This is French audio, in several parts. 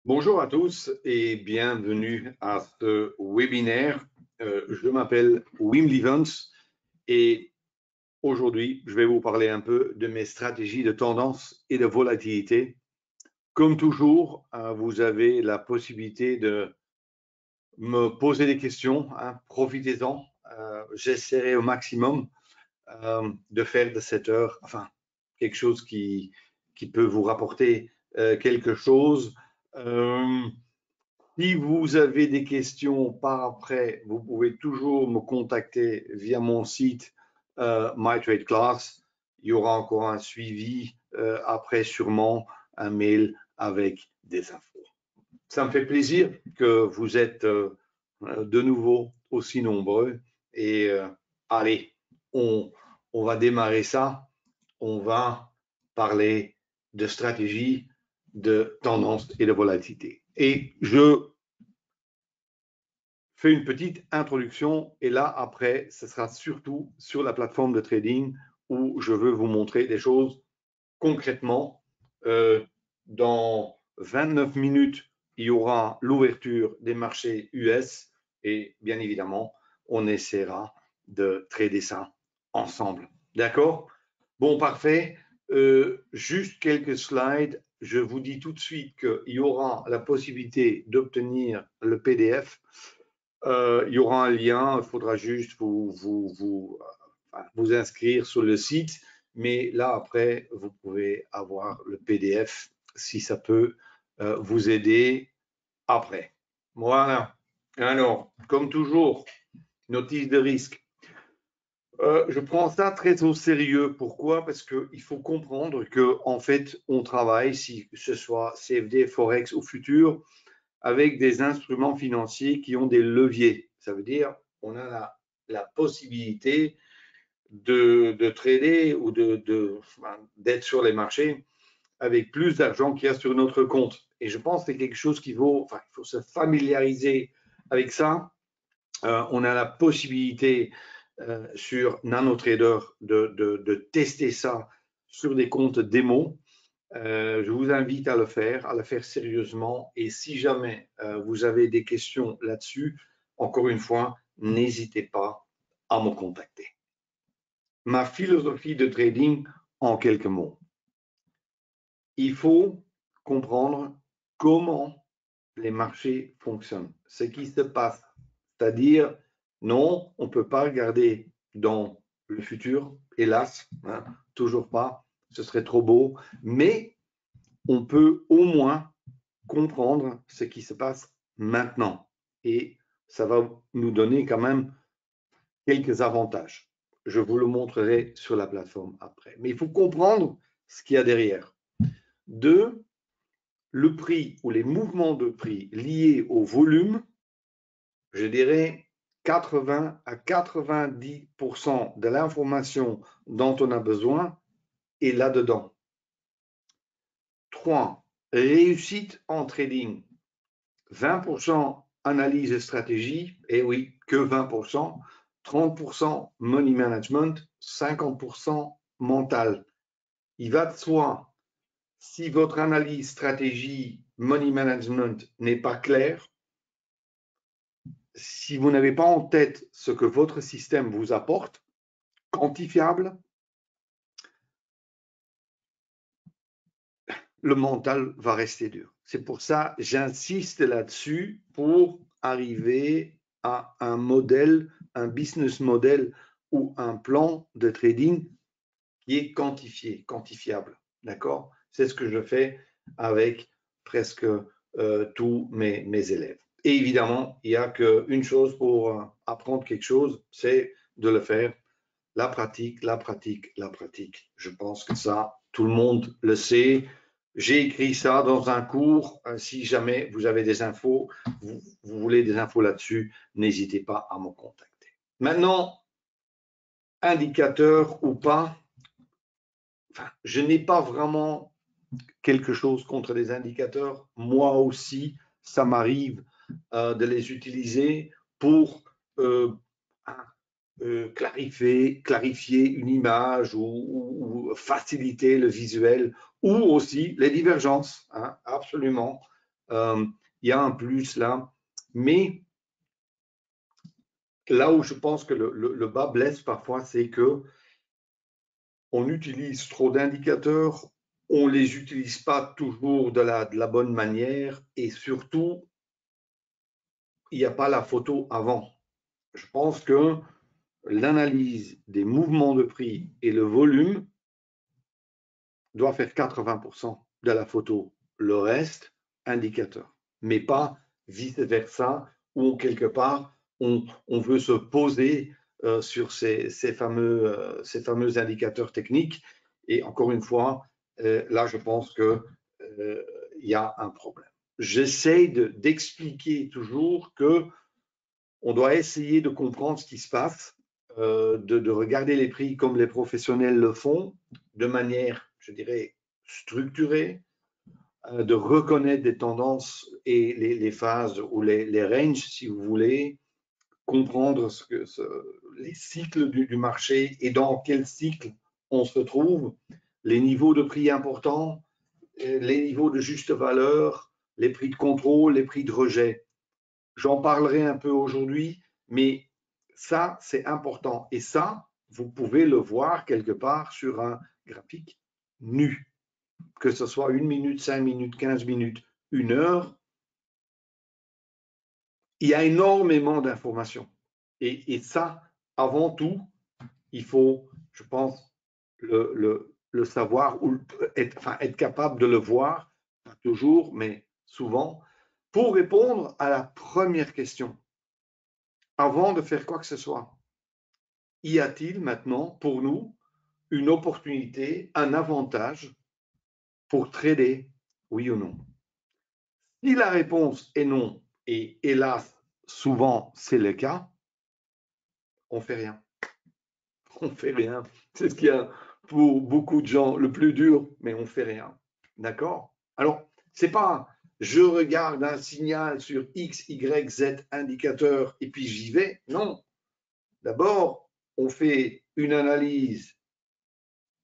Bonjour à tous et bienvenue à ce webinaire. Je m'appelle Wim Lievens et aujourd'hui, je vais vous parler un peu de mes stratégies de tendance et de volatilité. Comme toujours, vous avez la possibilité de me poser des questions, profitez-en. J'essaierai au maximum de faire de cette heure, quelque chose qui peut vous rapporter quelque chose. Si vous avez des questions par après, vous pouvez toujours me contacter via mon site MyTradeClass. Il y aura encore un suivi après, sûrement un mail avec des infos. Ça me fait plaisir que vous êtes de nouveau aussi nombreux. Et allez, on va démarrer ça. On va parler de stratégie, de tendance et de volatilité. Et je fais une petite introduction et là, après, ce sera surtout sur la plateforme de trading où je veux vous montrer des choses concrètement. Dans 29 minutes, il y aura l'ouverture des marchés US et bien évidemment, on essaiera de trader ça ensemble. D'accord? Bon, parfait. Juste quelques slides. Je vous dis tout de suite qu'il y aura la possibilité d'obtenir le PDF. Il y aura un lien, il faudra juste vous inscrire sur le site, mais là après, vous pouvez avoir le PDF si ça peut vous aider après. Voilà. Alors, comme toujours, notice de risque. Je prends ça très au sérieux. Pourquoi? Parce qu'il faut comprendre qu'en fait, on travaille, si ce soit CFD, Forex ou futur, avec des instruments financiers qui ont des leviers. Ça veut dire qu'on a la possibilité de trader ou d'être sur les marchés avec plus d'argent qu'il y a sur notre compte. Et je pense que c'est quelque chose il faut se familiariser avec ça. On a la possibilité sur NanoTrader de tester ça sur des comptes démo. Je vous invite à le faire sérieusement. Et si jamais vous avez des questions là-dessus, encore une fois, n'hésitez pas à me contacter. Ma philosophie de trading en quelques mots. Il faut comprendre comment les marchés fonctionnent, ce qui se passe. C'est-à-dire, non, on ne peut pas regarder dans le futur, hélas, toujours pas, ce serait trop beau, mais on peut au moins comprendre ce qui se passe maintenant. Et ça va nous donner quand même quelques avantages. Je vous le montrerai sur la plateforme après. Mais il faut comprendre ce qu'il y a derrière. Deux, le prix ou les mouvements de prix liés au volume, je dirais 80 à 90% de l'information dont on a besoin est là-dedans. 3. Réussite en trading. 20% analyse et stratégie, et oui, que 20%, 30% money management, 50% mental. Il va de soi, si votre analyse, stratégie, money management n'est pas claire, si vous n'avez pas en tête ce que votre système vous apporte, quantifiable, le mental va rester dur. C'est pour ça que j'insiste là-dessus pour arriver à un modèle, un business model ou un plan de trading qui est quantifié, quantifiable. D'accord? C'est ce que je fais avec presque tous mes élèves. Et évidemment, il n'y a qu'une chose pour apprendre quelque chose, c'est de le faire. La pratique, la pratique, la pratique. Je pense que ça, tout le monde le sait. J'ai écrit ça dans un cours. Si jamais vous avez des infos, vous voulez des infos là-dessus, n'hésitez pas à me contacter. Maintenant, indicateur ou pas, je n'ai pas vraiment quelque chose contre les indicateurs. Moi aussi, ça m'arrive de les utiliser pour clarifier une image ou faciliter le visuel, ou aussi les divergences, absolument. il y a un plus là. Mais là où je pense que le bas blesse parfois, c'est que on utilise trop d'indicateurs, on ne les utilise pas toujours de la bonne manière et surtout, il n'y a pas la photo avant. Je pense que l'analyse des mouvements de prix et le volume doit faire 80% de la photo. Le reste, indicateur. Mais pas vice-versa, où quelque part, on veut se poser sur ces fameux indicateurs techniques. Et encore une fois, là, je pense qu'il y a un problème. J'essaie d'expliquer toujours que on doit essayer de comprendre ce qui se passe, de regarder les prix comme les professionnels le font, de manière, je dirais, structurée, de reconnaître des tendances et les phases ou les ranges, si vous voulez, comprendre les cycles du marché et dans quel cycle on se trouve, les niveaux de prix importants, les niveaux de juste valeur, les prix de contrôle, les prix de rejet. J'en parlerai un peu aujourd'hui, mais ça, c'est important. Et ça, vous pouvez le voir quelque part sur un graphique nu. Que ce soit 1 minute, 5 minutes, 15 minutes, 1 heure, il y a énormément d'informations. Et ça, avant tout, il faut, je pense, le savoir ou être capable de le voir, pas toujours, mais souvent, pour répondre à la première question. Avant de faire quoi que ce soit, y a-t-il maintenant pour nous une opportunité, un avantage pour trader, oui ou non? Si la réponse est non, et hélas, souvent c'est le cas, on fait rien. On fait rien. C'est ce qu'il y a pour beaucoup de gens le plus dur, mais on fait rien. D'accord? Alors, c'est pas je regarde un signal sur X, Y, Z indicateur et puis j'y vais. Non. D'abord, on fait une analyse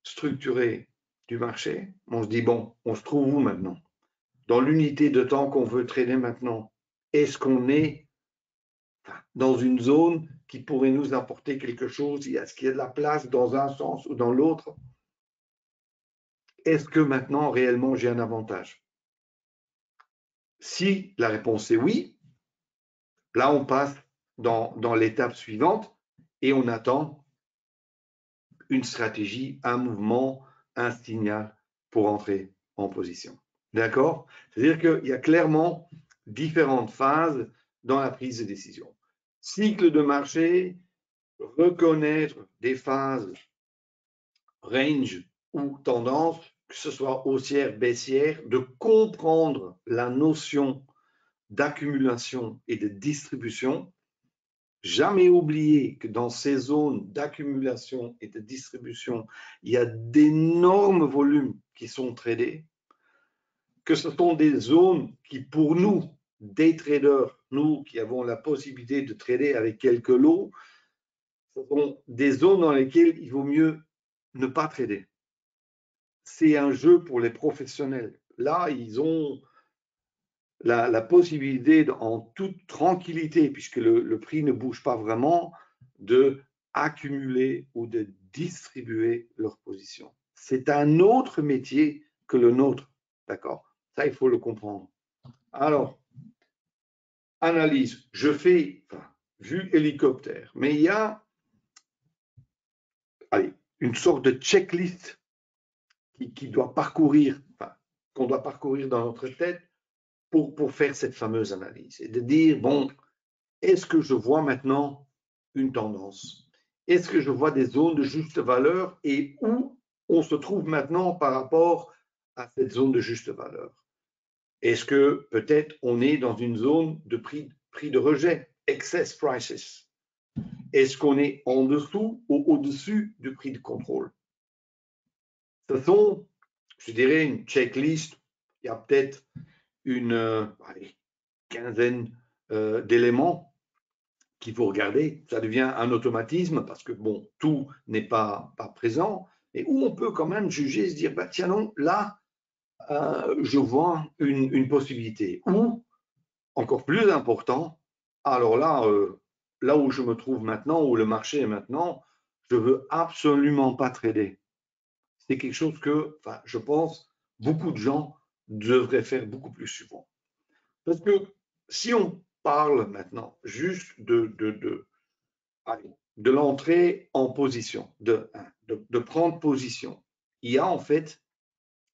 structurée du marché. On se dit, bon, on se trouve où maintenant? Dans l'unité de temps qu'on veut trader maintenant, est-ce qu'on est dans une zone qui pourrait nous apporter quelque chose? Est-ce qu'il y a de la place dans un sens ou dans l'autre? Est-ce que maintenant, réellement, j'ai un avantage? Si la réponse est oui, là, on passe dans l'étape suivante et on attend une stratégie, un mouvement, un signal pour entrer en position. D'accord? C'est-à-dire qu'il y a clairement différentes phases dans la prise de décision. Cycle de marché, reconnaître des phases range ou tendance, que ce soit haussière, baissière, de comprendre la notion d'accumulation et de distribution. Jamais oublier que dans ces zones d'accumulation et de distribution, il y a d'énormes volumes qui sont tradés, que ce sont des zones qui, pour nous, des traders, nous qui avons la possibilité de trader avec quelques lots, ce sont des zones dans lesquelles il vaut mieux ne pas trader. C'est un jeu pour les professionnels. Là, ils ont la possibilité, en toute tranquillité, puisque le prix ne bouge pas vraiment, de accumuler ou de distribuer leur position. C'est un autre métier que le nôtre, d'accord? Ça, il faut le comprendre. Alors, analyse, je fais vue hélicoptère, mais il y a une sorte de checklist qui doit parcourir, qu'on doit parcourir dans notre tête pour faire cette fameuse analyse et de dire, bon, est-ce que je vois maintenant une tendance? Est-ce que je vois des zones de juste valeur et où on se trouve maintenant par rapport à cette zone de juste valeur? Est-ce que peut-être on est dans une zone de prix de rejet, excess prices? Est-ce qu'on est en dessous ou au-dessus du prix de contrôle? Ce sont, je dirais, une checklist. Il y a peut-être une quinzaine d'éléments qu'il faut regarder. Ça devient un automatisme parce que, bon, tout n'est pas présent, mais où on peut quand même juger, se dire, bah, tiens non, là, je vois une possibilité. Ou, encore plus important, alors là, là où je me trouve maintenant, où le marché est maintenant, je ne veux absolument pas trader. C'est quelque chose que, enfin, je pense, beaucoup de gens devraient faire beaucoup plus souvent. Parce que si on parle maintenant juste de l'entrée en position, de prendre position, il y a en fait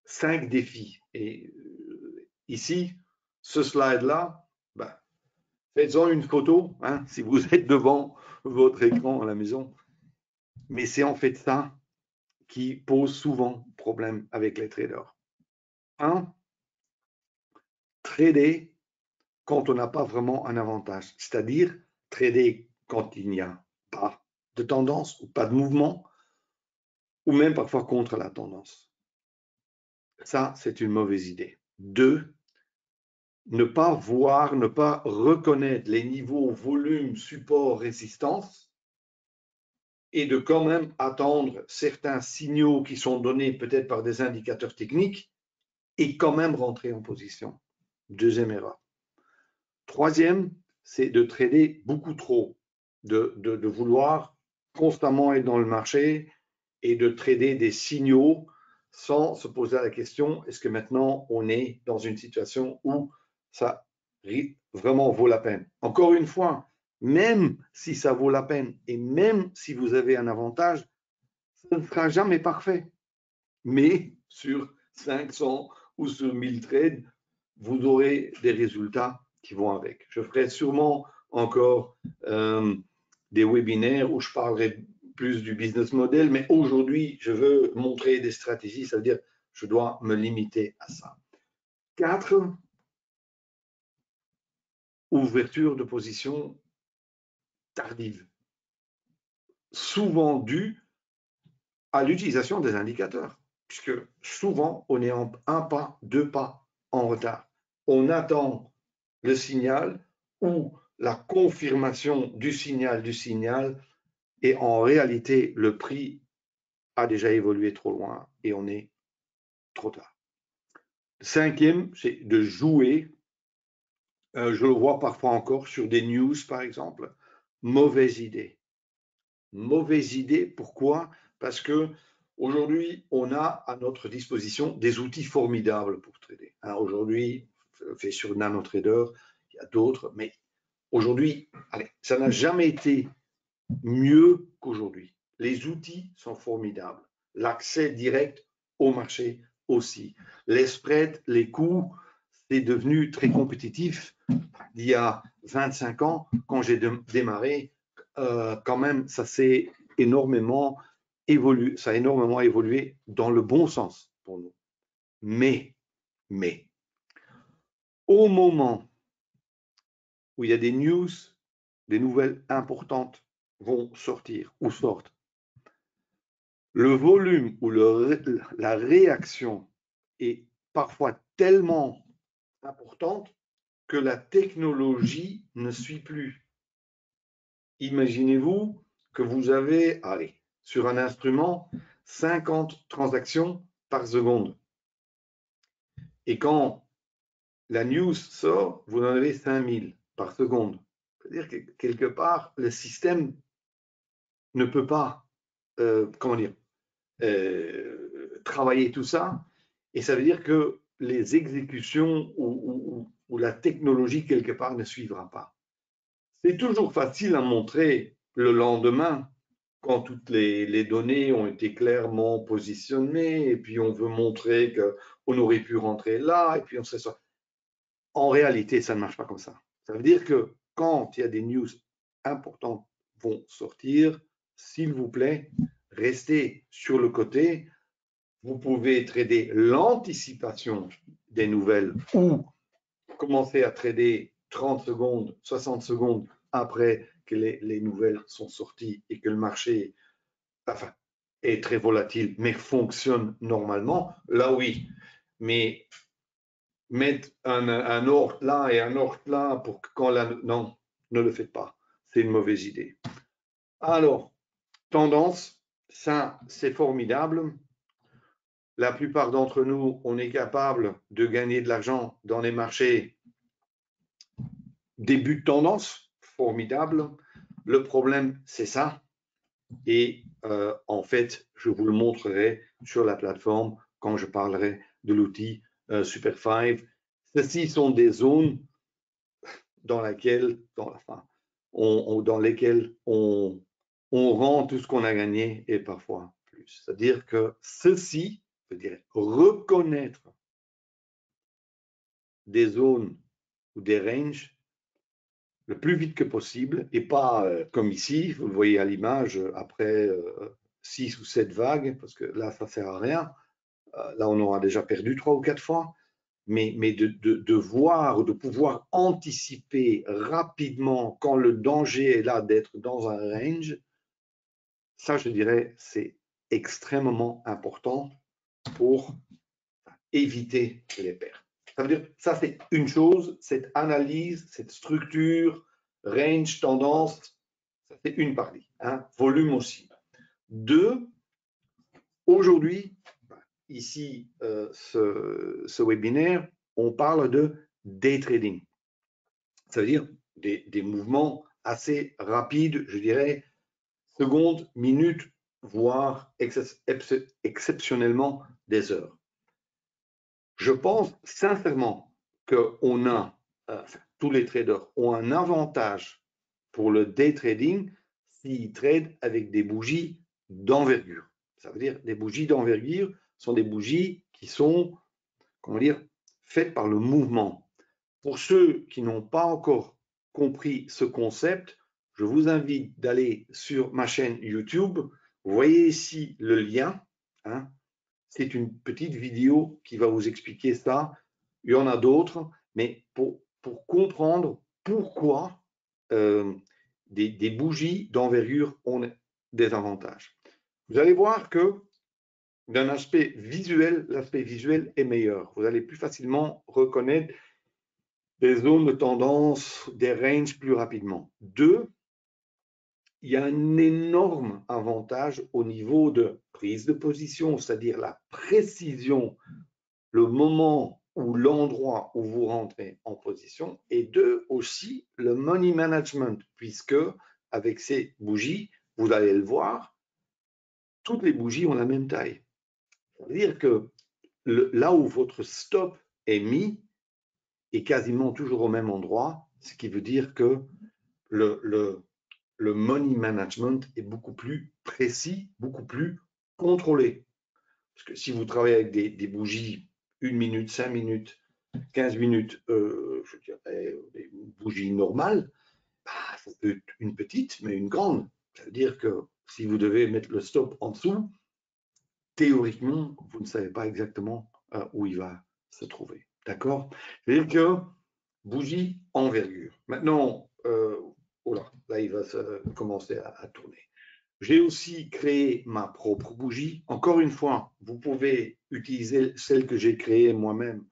5 défis. Et ici, ce slide-là, ben, faites-en une photo, hein, si vous êtes devant votre écran à la maison. Mais c'est en fait ça qui pose souvent problème avec les traders. Un, trader quand on n'a pas vraiment un avantage, c'est-à-dire trader quand il n'y a pas de tendance ou pas de mouvement, ou même parfois contre la tendance. Ça, c'est une mauvaise idée. Deux, ne pas voir, ne pas reconnaître les niveaux volume, support, résistance, et de quand même attendre certains signaux qui sont donnés peut-être par des indicateurs techniques et quand même rentrer en position. Deuxième erreur. Troisième, c'est de trader beaucoup trop, de vouloir constamment être dans le marché et de trader des signaux sans se poser la question, est-ce que maintenant on est dans une situation où ça vraiment vaut la peine? Encore une fois, même si ça vaut la peine et même si vous avez un avantage, ça ne sera jamais parfait. Mais sur 500 ou sur 1000 trades, vous aurez des résultats qui vont avec. Je ferai sûrement encore des webinaires où je parlerai plus du business model, mais aujourd'hui, je veux montrer des stratégies, ça veut dire je dois me limiter à ça. 4, ouverture de position tardive, souvent due à l'utilisation des indicateurs, puisque souvent on est en un pas, 2 pas en retard. On attend le signal ou la confirmation du signal, et en réalité, le prix a déjà évolué trop loin et on est trop tard. Cinquième, c'est de jouer, je le vois parfois encore sur des news par exemple, mauvaise idée. Mauvaise idée, pourquoi? Parce que aujourd'hui, on a à notre disposition des outils formidables pour trader. Hein, aujourd'hui, fait sur NanoTrader, il y a d'autres, mais aujourd'hui, ça n'a jamais été mieux qu'aujourd'hui. Les outils sont formidables. L'accès direct au marché aussi. Les spreads, les coûts, c'est devenu très compétitif. Il y a 25 ans, quand j'ai démarré, quand même, ça s'est énormément évolué, ça a énormément évolué dans le bon sens pour nous. Mais, au moment où il y a des news, des nouvelles importantes vont sortir ou sortent, le volume ou la réaction est parfois tellement importante que la technologie ne suit plus. Imaginez-vous que vous avez, allez, sur un instrument, 50 transactions par seconde. Et quand la news sort, vous en avez 5000 par seconde. C'est-à-dire que quelque part, le système ne peut pas, comment dire, travailler tout ça. Et ça veut dire que les exécutions ou la technologie, quelque part, ne suivra pas. C'est toujours facile à montrer le lendemain quand toutes les données ont été clairement positionnées et puis on veut montrer qu'on aurait pu rentrer là et puis on serait ça. En réalité, ça ne marche pas comme ça. Ça veut dire que quand il y a des news importantes vont sortir, s'il vous plaît, restez sur le côté. Vous pouvez trader l'anticipation des nouvelles ou commencer à trader 30 secondes, 60 secondes après que les nouvelles sont sorties et que le marché est très volatile, mais fonctionne normalement. Là, oui. Mais mettre un ordre là et un ordre là pour que quand la... Non, ne le faites pas. C'est une mauvaise idée. Alors, tendance, ça, c'est formidable. la plupart d'entre nous, on est capable de gagner de l'argent dans les marchés début de tendance, formidable. Le problème, c'est ça. Et en fait, je vous le montrerai sur la plateforme quand je parlerai de l'outil Super 5. Ceci sont des zones dans lesquelles on rend tout ce qu'on a gagné et parfois plus. C'est-à-dire que ceci, je dirais, reconnaître des zones ou des ranges le plus vite que possible et pas comme ici, vous le voyez à l'image, après 6 ou 7 vagues, parce que là, ça ne sert à rien. Là, on aura déjà perdu 3 ou 4 fois. Mais de voir, de pouvoir anticiper rapidement quand le danger est là d'être dans un range, ça, je dirais, c'est extrêmement important pour éviter les pertes. Ça veut dire, ça c'est une chose, cette analyse, cette structure, range, tendance, ça c'est une partie, hein, volume aussi. Deux, aujourd'hui, ici, ce webinaire, on parle de day trading. Ça veut dire des mouvements assez rapides, je dirais, secondes, minutes, voire exceptionnellement des heures. Je pense sincèrement qu'on a, tous les traders ont un avantage pour le day trading s'ils tradent avec des bougies d'envergure. Ça veut dire des bougies d'envergure sont des bougies qui sont, comment dire, faites par le mouvement. Pour ceux qui n'ont pas encore compris ce concept, je vous invite d'aller sur ma chaîne YouTube. Vous voyez ici le lien. Hein, c'est une petite vidéo qui va vous expliquer ça. Il y en a d'autres, mais pour comprendre pourquoi des bougies d'envergure ont des avantages. Vous allez voir que d'un aspect visuel, l'aspect visuel est meilleur. Vous allez plus facilement reconnaître des zones de tendance, des ranges plus rapidement. Deux, il y a un énorme avantage au niveau de prise de position, c'est-à-dire la précision, le moment ou l'endroit où vous rentrez en position. Et deux, aussi le money management, puisque avec ces bougies, vous allez le voir, toutes les bougies ont la même taille. C'est-à-dire que là où votre stop est mis est quasiment toujours au même endroit, ce qui veut dire que le money management est beaucoup plus précis, beaucoup plus contrôlé. Parce que si vous travaillez avec des bougies 1 minute, 5 minutes, 15 minutes, je dirais une bougie normale, bah, ça peut être une petite, mais une grande. Ça veut dire que si vous devez mettre le stop en dessous, théoriquement, vous ne savez pas exactement où il va se trouver. D'accord? C'est-à-dire que bougie envergure. Maintenant, oh là, il va commencer à tourner. J'ai aussi créé ma propre bougie. Encore une fois, vous pouvez utiliser celle que j'ai créée moi-même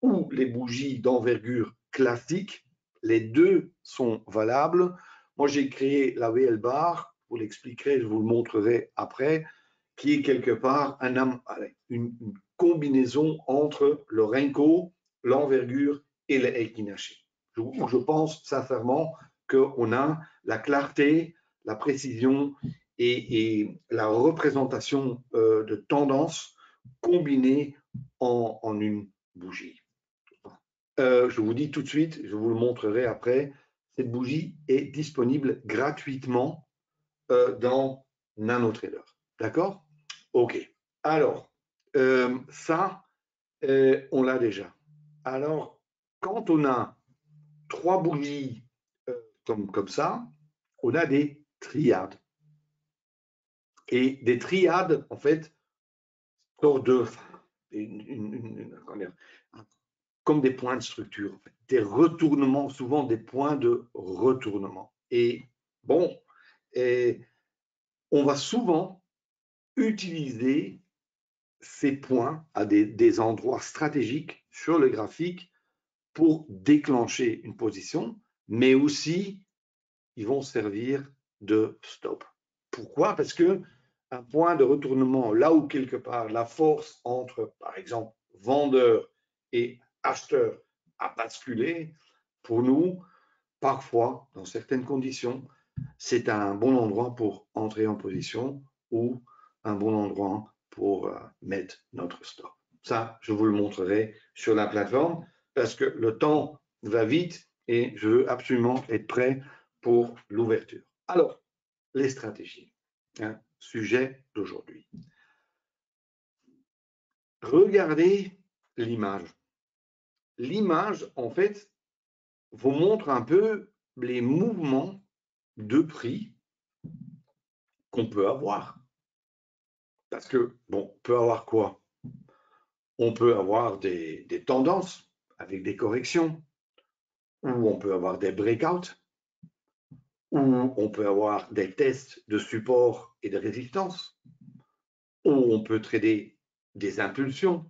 ou les bougies d'envergure classiques. Les deux sont valables. Moi, j'ai créé la VL Bar, je vous l'expliquerai, je vous le montrerai après, qui est quelque part une combinaison entre le Renko, l'envergure et le Eikinashi. Je pense sincèrement qu'on a la clarté, la précision et la représentation de tendance combinée en une bougie. Je vous dis tout de suite, je vous le montrerai après, cette bougie est disponible gratuitement dans NanoTrader. D'accord? OK. Alors, ça, on l'a déjà. Alors, quand on a 3 bougies comme ça, on a des triades. Et des triades, en fait, sortent de comme des points de structure, en fait. Des retournements, souvent des points de retournement. Et bon, on va souvent utiliser ces points à des endroits stratégiques sur le graphique pour déclencher une position, mais aussi ils vont servir de stop. Pourquoi? Parce que un point de retournement, là où quelque part la force entre, par exemple, vendeur et acheteur a basculé, pour nous, parfois, dans certaines conditions, c'est un bon endroit pour entrer en position ou un bon endroit pour mettre notre stop. Ça, je vous le montrerai sur la plateforme parce que le temps va vite et je veux absolument être prêt pour l'ouverture. Alors, les stratégies, hein, sujet d'aujourd'hui. Regardez l'image. L'image, en fait, vous montre un peu les mouvements de prix qu'on peut avoir. Parce que, bon, on peut avoir quoi? On peut avoir des tendances avec des corrections, ou on peut avoir des breakouts, ou on peut avoir des tests de support et de résistance, ou on peut trader des impulsions,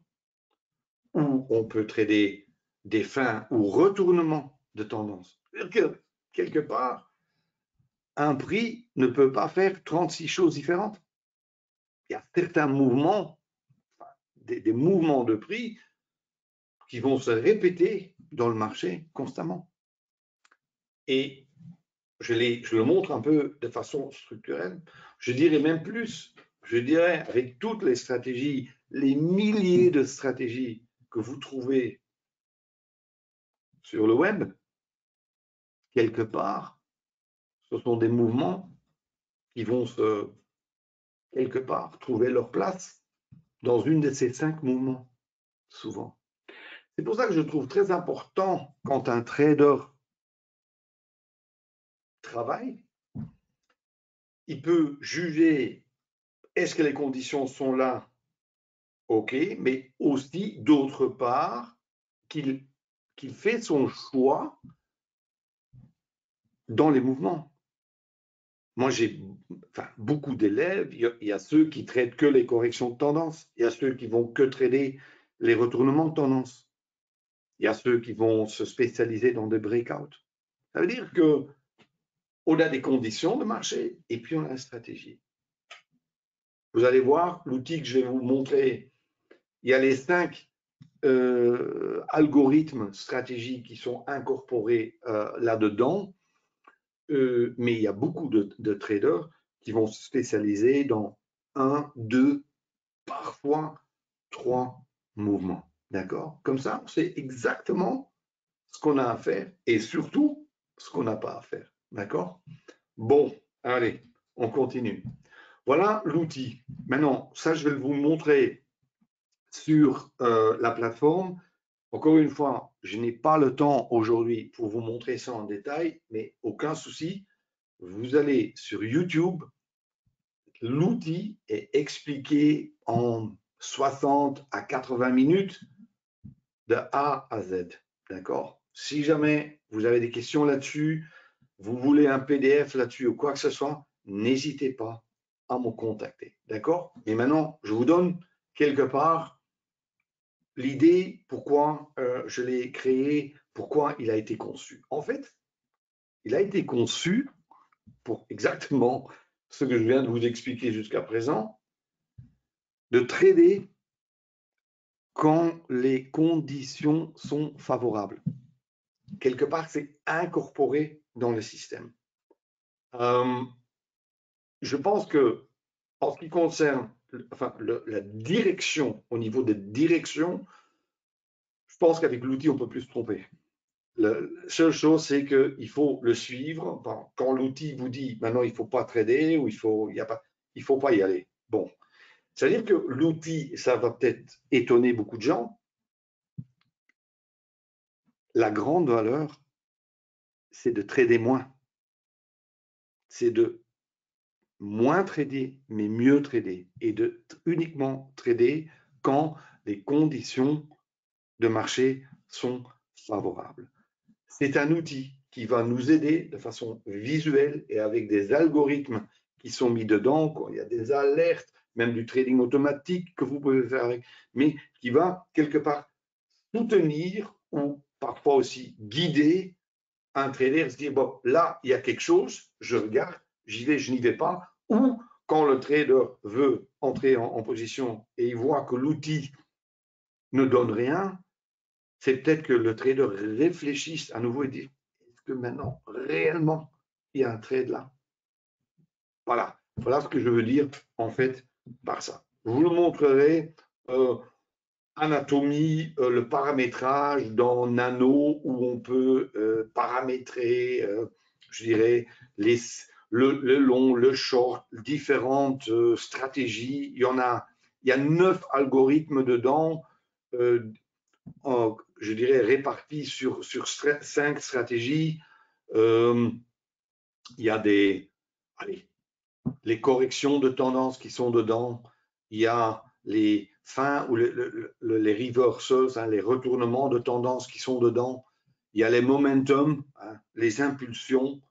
ou on peut trader des fins ou retournements de tendance. C'est-à-dire que, quelque part, un prix ne peut pas faire 36 choses différentes. Il y a certains mouvements, des mouvements de prix qui vont se répéter dans le marché constamment. Et je le montre un peu de façon structurelle. Je dirais même plus. Je dirais avec toutes les stratégies, les milliers de stratégies que vous trouvez sur le web, quelque part, ce sont des mouvements qui vont quelque part, trouver leur place dans une de ces 5 mouvements, souvent. C'est pour ça que je trouve très important quand un trader travaille, il peut juger est-ce que les conditions sont là, ok, mais aussi d'autre part qu'il fait son choix dans les mouvements. Moi, j'ai beaucoup d'élèves, il y a ceux qui traitent que les corrections de tendance, il y a ceux qui vont que trader les retournements de tendance, il y a ceux qui vont se spécialiser dans des breakouts. Ça veut dire que on a des conditions de marché et puis on a une stratégie. Vous allez voir l'outil que je vais vous montrer. Il y a les 5 algorithmes, stratégies qui sont incorporés là-dedans, mais il y a beaucoup de traders qui vont se spécialiser dans 1, 2, parfois 3 mouvements. D'accord? Comme ça, on sait exactement ce qu'on a à faire et surtout ce qu'on n'a pas à faire. D'accord? Bon, allez, on continue. Voilà l'outil. Maintenant, ça, je vais vous montrer sur la plateforme. Encore une fois, je n'ai pas le temps aujourd'hui pour vous montrer ça en détail, mais aucun souci. Vous allez sur YouTube, l'outil est expliqué en 60 à 80 minutes de A à Z. D'accord? Si jamais vous avez des questions là-dessus, vous voulez un PDF là-dessus ou quoi que ce soit, n'hésitez pas à me contacter. D'accord? Et maintenant, je vous donne quelque part l'idée pourquoi je l'ai créé, pourquoi il a été conçu. En fait, il a été conçu pour exactement ce que je viens de vous expliquer jusqu'à présent, de trader quand les conditions sont favorables. Quelque part, c'est incorporé dans le système. Je pense que, en ce qui concerne la direction, au niveau des directions, je pense qu'avec l'outil, on ne peut plus se tromper. La seule chose, c'est qu'il faut le suivre. Quand l'outil vous dit maintenant, il ne faut pas trader ou il ne faut pas y aller. Bon, c'est-à-dire que l'outil, ça va peut-être étonner beaucoup de gens. La grande valeur, c'est de trader moins. C'est de moins trader, mais mieux trader. Et de uniquement trader quand les conditions de marché sont favorables. C'est un outil qui va nous aider de façon visuelle et avec des algorithmes qui sont mis dedans. Il y a des alertes, même du trading automatique que vous pouvez faire avec, mais qui va quelque part soutenir ou parfois aussi guider un trader, se dire, bon, là, il y a quelque chose, je regarde, j'y vais, je n'y vais pas, ou quand le trader veut entrer en position et il voit que l'outil ne donne rien, c'est peut-être que le trader réfléchisse à nouveau et dit, est-ce que maintenant, réellement, il y a un trade là? Voilà, voilà ce que je veux dire en fait par ça. Je vous le montrerai, anatomie, le paramétrage dans Nano où on peut paramétrer, je dirais, le long, le short, différentes stratégies. Il y a 9 algorithmes dedans, je dirais répartis sur 5 stratégies. Il y a les corrections de tendance qui sont dedans. Il y a les fins ou les reversals, hein, les retournements de tendance qui sont dedans. Il y a les momentum, hein, les impulsions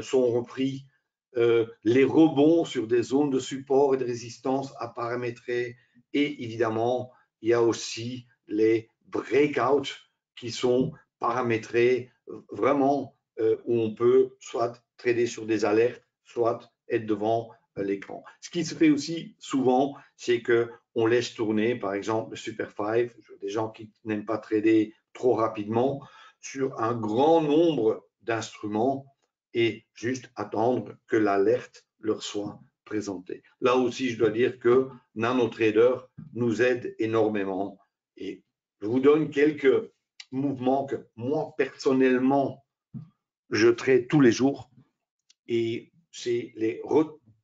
sont repris. Les rebonds sur des zones de support et de résistance à paramétrer. Et évidemment, il y a aussi les breakouts qui sont paramétrés vraiment où on peut soit trader sur des alertes, soit être devant l'écran. Ce qui se fait aussi souvent, c'est qu'on laisse tourner, par exemple, le Super 5, des gens qui n'aiment pas trader trop rapidement, sur un grand nombre d'instruments et juste attendre que l'alerte leur soit présentée. Là aussi, je dois dire que NanoTrader nous aide énormément et je vous donne quelques mouvements que moi, personnellement, je trade tous les jours et c'est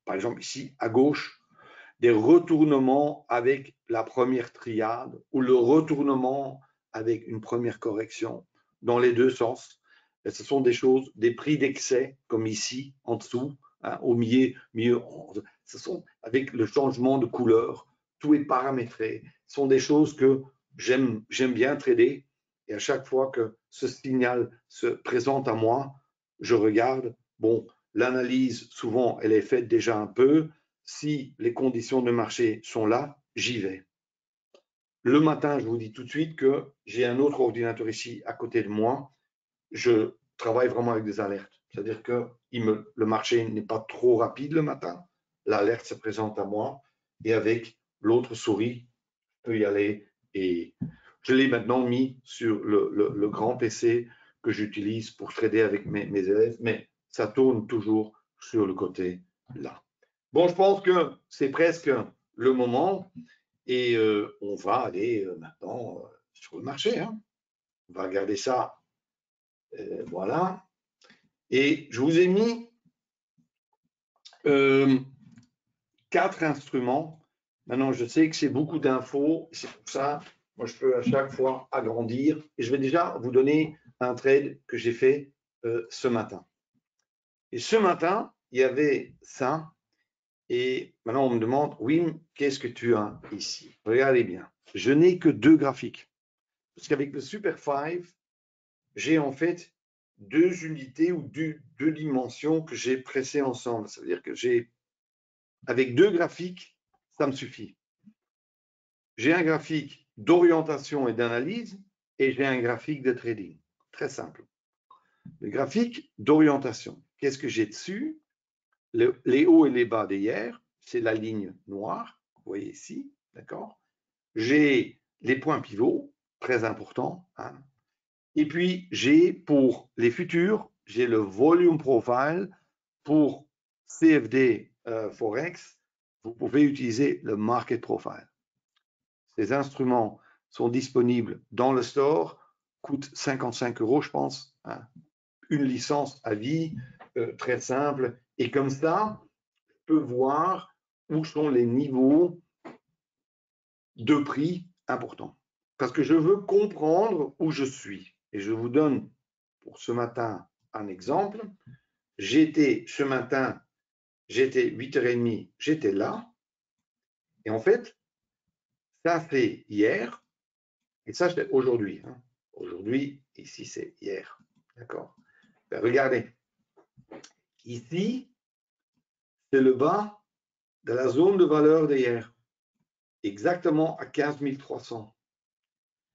par exemple ici à gauche, des retournements avec la première triade ou le retournement avec une première correction dans les deux sens. Et ce sont des choses, des prix d'excès comme ici en dessous, hein, au milieu, ce sont avec le changement de couleur, tout est paramétré. Ce sont des choses que j'aime bien trader et à chaque fois que ce signal se présente à moi, je regarde, bon, l'analyse souvent elle est faite déjà un peu. Si les conditions de marché sont là, j'y vais. Le matin, je vous dis tout de suite que j'ai un autre ordinateur ici à côté de moi. Je travaille vraiment avec des alertes. C'est-à-dire que le marché n'est pas trop rapide le matin. L'alerte se présente à moi et avec l'autre souris, je peux y aller. Et je l'ai maintenant mis sur le grand PC que j'utilise pour trader avec mes élèves, mais ça tourne toujours sur le côté là. Bon, je pense que c'est presque le moment et on va aller maintenant sur le marché. Hein. On va regarder ça. Voilà. Et je vous ai mis 4 instruments. Maintenant, je sais que c'est beaucoup d'infos. C'est pour ça, moi, je peux à chaque fois agrandir. Et je vais déjà vous donner un trade que j'ai fait ce matin. Et ce matin, il y avait ça. Et maintenant, on me demande, oui, qu'est-ce que tu as ici? Regardez bien. Je n'ai que 2 graphiques. Parce qu'avec le Super 5, j'ai en fait 2 unités ou 2 dimensions que j'ai pressées ensemble. Ça veut dire que avec 2 graphiques, ça me suffit. J'ai un graphique d'orientation et d'analyse et j'ai un graphique de trading. Très simple. Le graphique d'orientation, qu'est-ce que j'ai dessus? Les hauts et les bas d'hier, c'est la ligne noire, vous voyez ici, d'accord? J'ai les points pivots, très importants. Hein. Et puis, j'ai pour les futurs, j'ai le volume profile. Pour CFD Forex, vous pouvez utiliser le market profile. Ces instruments sont disponibles dans le store, coûtent 55 €, je pense. Hein. Une licence à vie, très simple. Et comme ça, je peux voir où sont les niveaux de prix importants. Parce que je veux comprendre où je suis. Et je vous donne pour ce matin un exemple. Ce matin, j'étais 8h30, j'étais là. Et en fait, ça c'est hier. Et ça, c'est aujourd'hui. Hein. Aujourd'hui, ici, c'est hier. D'accord? Ben, regardez. Ici, c'est le bas de la zone de valeur d'hier. Exactement à 15 300.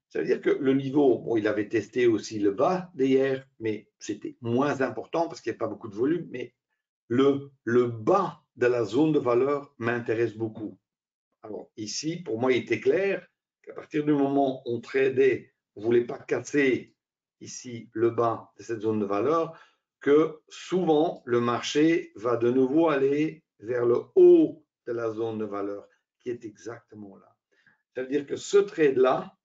Ça veut dire que le niveau, bon, il avait testé aussi le bas d'hier, mais c'était moins important parce qu'il n'y a pas beaucoup de volume. Mais le bas de la zone de valeur m'intéresse beaucoup. Alors ici, pour moi, il était clair qu'à partir du moment où on tradait, on ne voulait pas casser ici le bas de cette zone de valeur, que souvent le marché va de nouveau aller vers le haut de la zone de valeur, qui est exactement là. Ça veut dire que ce trade-là,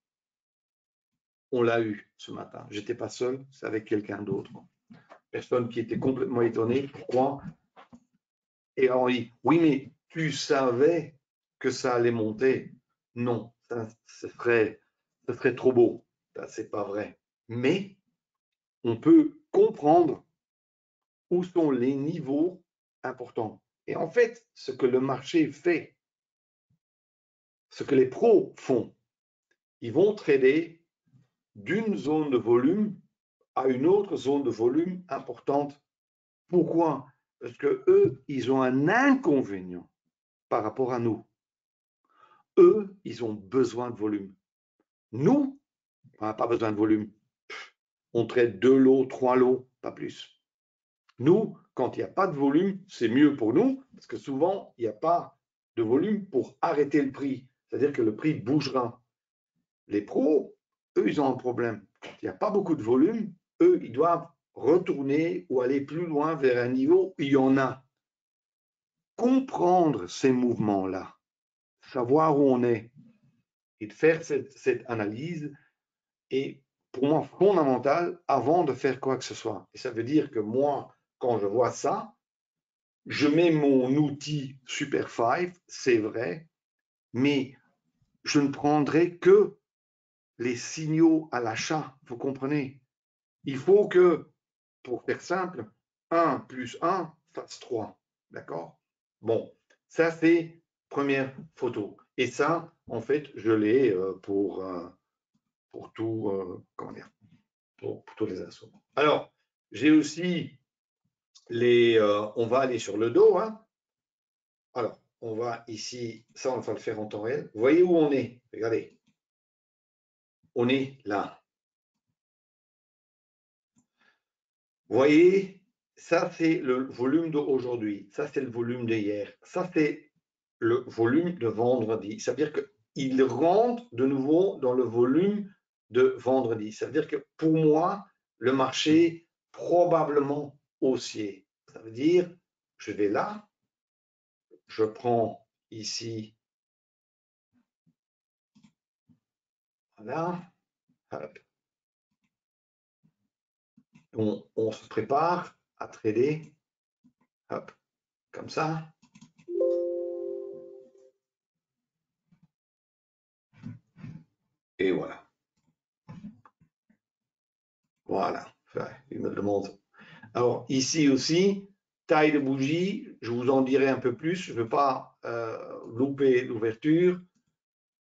on l'a eu ce matin. Je n'étais pas seul, c'est avec quelqu'un d'autre. Personne qui était complètement étonné. Pourquoi? Et on dit, oui, mais tu savais que ça allait monter. Non, ce serait trop beau. C'est pas vrai. Mais on peut comprendre où sont les niveaux importants. Et en fait, ce que le marché fait, ce que les pros font, ils vont trader d'une zone de volume à une autre zone de volume importante. Pourquoi? Parce que eux, ils ont un inconvénient par rapport à nous. Eux, ils ont besoin de volume. Nous, on n'a pas besoin de volume. On traite 2 lots, 3 lots, pas plus. Nous, quand il n'y a pas de volume, c'est mieux pour nous, parce que souvent, il n'y a pas de volume pour arrêter le prix. C'est-à-dire que le prix bougera. Les pros, eux, ils ont un problème. Quand il n'y a pas beaucoup de volume, eux, ils doivent retourner ou aller plus loin vers un niveau où il y en a. Comprendre ces mouvements-là, savoir où on est, et de faire cette analyse est pour moi fondamental avant de faire quoi que ce soit. Et ça veut dire que moi, quand je vois ça, je mets mon outil Super 5, c'est vrai, mais je ne prendrai que les signaux à l'achat, vous comprenez? Il faut que, pour faire simple, 1 plus 1 fasse 3, d'accord? Bon, ça c'est première photo. Et ça, en fait, je l'ai pour tout, comment dire, pour tous les instruments. Alors, j'ai aussi on va aller sur le dos, hein. Alors, on va ici, ça on va le faire en temps réel. Vous voyez où on est? Regardez. On est là. Vous voyez, ça c'est le volume d'aujourd'hui, ça c'est le volume d'hier, ça c'est le volume de vendredi. Ça veut dire qu'il rentre de nouveau dans le volume de vendredi. Ça veut dire que pour moi, le marché probablement haussier. Ça veut dire, je vais là, je prends ici, voilà, hop. On se prépare à trader, hop, comme ça. Et voilà. Voilà, enfin, il me demande. Alors ici aussi, taille de bougie, je vous en dirai un peu plus, je ne veux pas louper l'ouverture.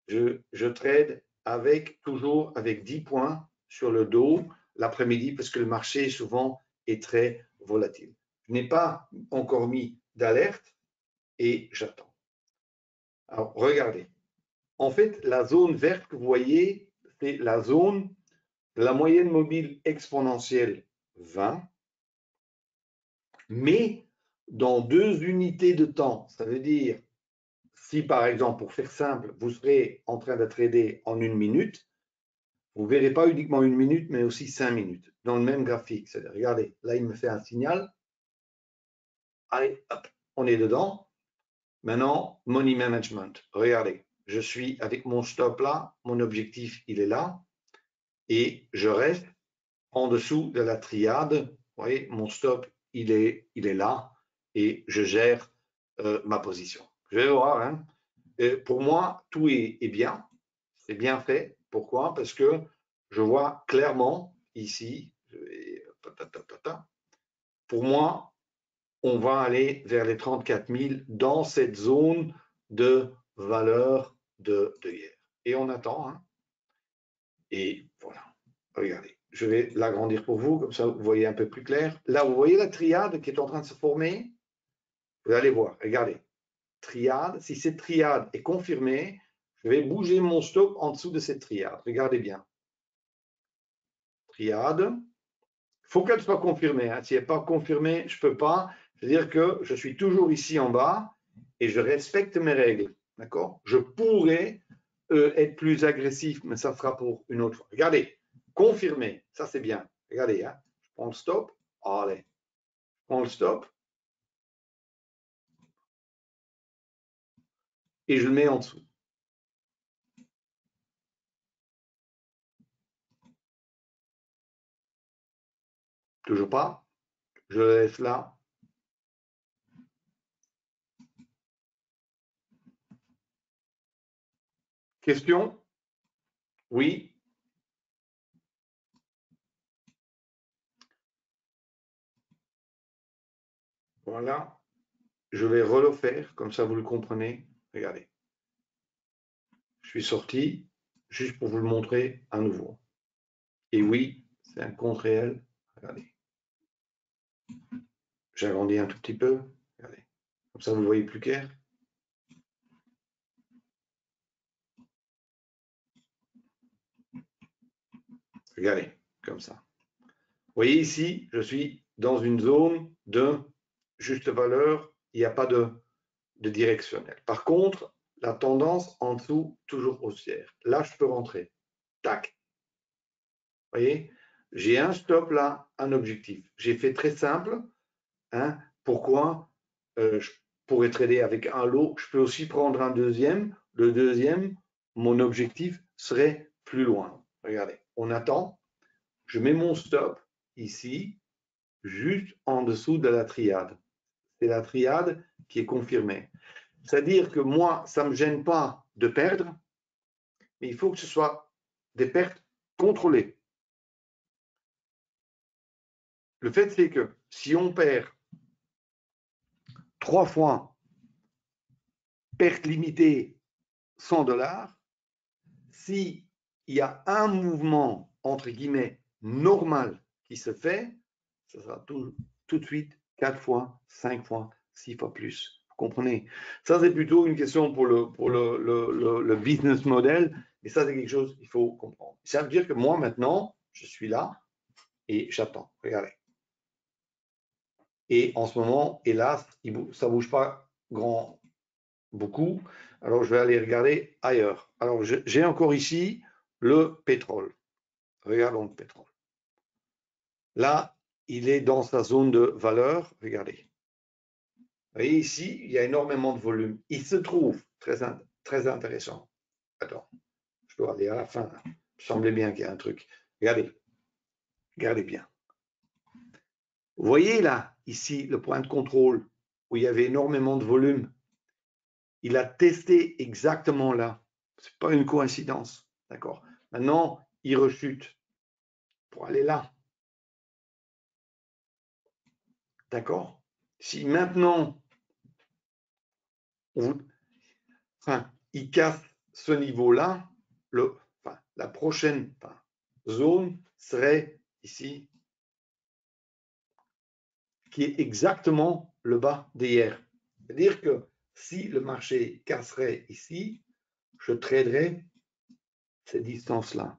Je trade toujours avec 10 points sur le dos l'après-midi parce que le marché souvent est très volatile. Je n'ai pas encore mis d'alerte et j'attends. Alors regardez, en fait la zone verte que vous voyez, c'est la zone de la moyenne mobile exponentielle 20, mais dans 2 unités de temps. Ça veut dire, si par exemple, pour faire simple, vous serez en train de trader en 1 minute, vous ne verrez pas uniquement 1 minute, mais aussi 5 minutes dans le même graphique. C'est-à-dire, regardez, là, il me fait un signal. Allez, hop, on est dedans. Maintenant, money management. Regardez, je suis avec mon stop là, mon objectif, il est là, et je reste en dessous de la triade. Vous voyez, mon stop, il est là, et je gère ma position. Je vais voir, hein. Pour moi, tout est bien, c'est bien fait. Pourquoi? Parce que je vois clairement ici, pour moi, on va aller vers les 34 000 dans cette zone de valeur de hier. Et on attend, hein. Et voilà, regardez, je vais l'agrandir pour vous, comme ça vous voyez un peu plus clair. Là, vous voyez la triade qui est en train de se former? Vous allez voir, regardez. Triade, si cette triade est confirmée, je vais bouger mon stop en dessous de cette triade. Regardez bien. Triade. Il faut qu'elle soit confirmée. Hein. Si elle n'est pas confirmée, je ne peux pas. C'est-à-dire que je suis toujours ici en bas et je respecte mes règles. D'accord? Je pourrais être plus agressif, mais ça sera pour une autre fois. Regardez, confirmer, ça c'est bien. Regardez, hein, je prends le stop. Allez, je prends le stop et je le mets en dessous. Toujours pas. Je le laisse là. Question? Oui. Voilà. Je vais le faire, comme ça vous le comprenez. Regardez. Je suis sorti, juste pour vous le montrer à nouveau. Et oui, c'est un compte réel. Regardez. J'agrandis un tout petit peu. Regardez. Comme ça, vous le voyez plus clair. Regardez, comme ça. Vous voyez ici, je suis dans une zone de juste valeur. Il n'y a pas de directionnel. Par contre, la tendance en dessous, toujours haussière. Là, je peux rentrer. Tac. Vous voyez, j'ai un stop là, un objectif. J'ai fait très simple. Hein. Pourquoi je pourrais trader avec un lot. Je peux aussi prendre un deuxième. Le deuxième, mon objectif serait plus loin. Regardez, on attend. Je mets mon stop ici, juste en dessous de la triade. C'est la triade qui est confirmée. C'est-à-dire que moi, ça ne me gêne pas de perdre, mais il faut que ce soit des pertes contrôlées. Le fait, c'est que si on perd 3 fois perte limitée 100 $, s'il y a un mouvement, entre guillemets, normal qui se fait, ça sera tout de suite 4 fois, 5 fois, 6 fois plus. Vous comprenez? Ça, c'est plutôt une question pour le business model, mais ça, c'est quelque chose qu'il faut comprendre. Ça veut dire que moi, maintenant, je suis là et j'attends. Regardez. Et en ce moment, hélas, ça ne bouge pas beaucoup. Alors, je vais aller regarder ailleurs. Alors, j'ai encore ici le pétrole. Regardons le pétrole. Là, il est dans sa zone de valeur. Regardez. Vous voyez ici, il y a énormément de volume. Il se trouve, très intéressant. Attends, je dois aller à la fin. Il me semblait bien qu'il y a un truc. Regardez. Regardez bien. Vous voyez là, ici, le point de contrôle où il y avait énormément de volume. Il a testé exactement là. Ce n'est pas une coïncidence. D'accord. Maintenant, il rechute pour aller là. D'accord. Si maintenant, il casse ce niveau-là, la prochaine zone serait ici, qui est exactement le bas d'hier. C'est-à-dire que si le marché casserait ici, je traderais ces distances-là.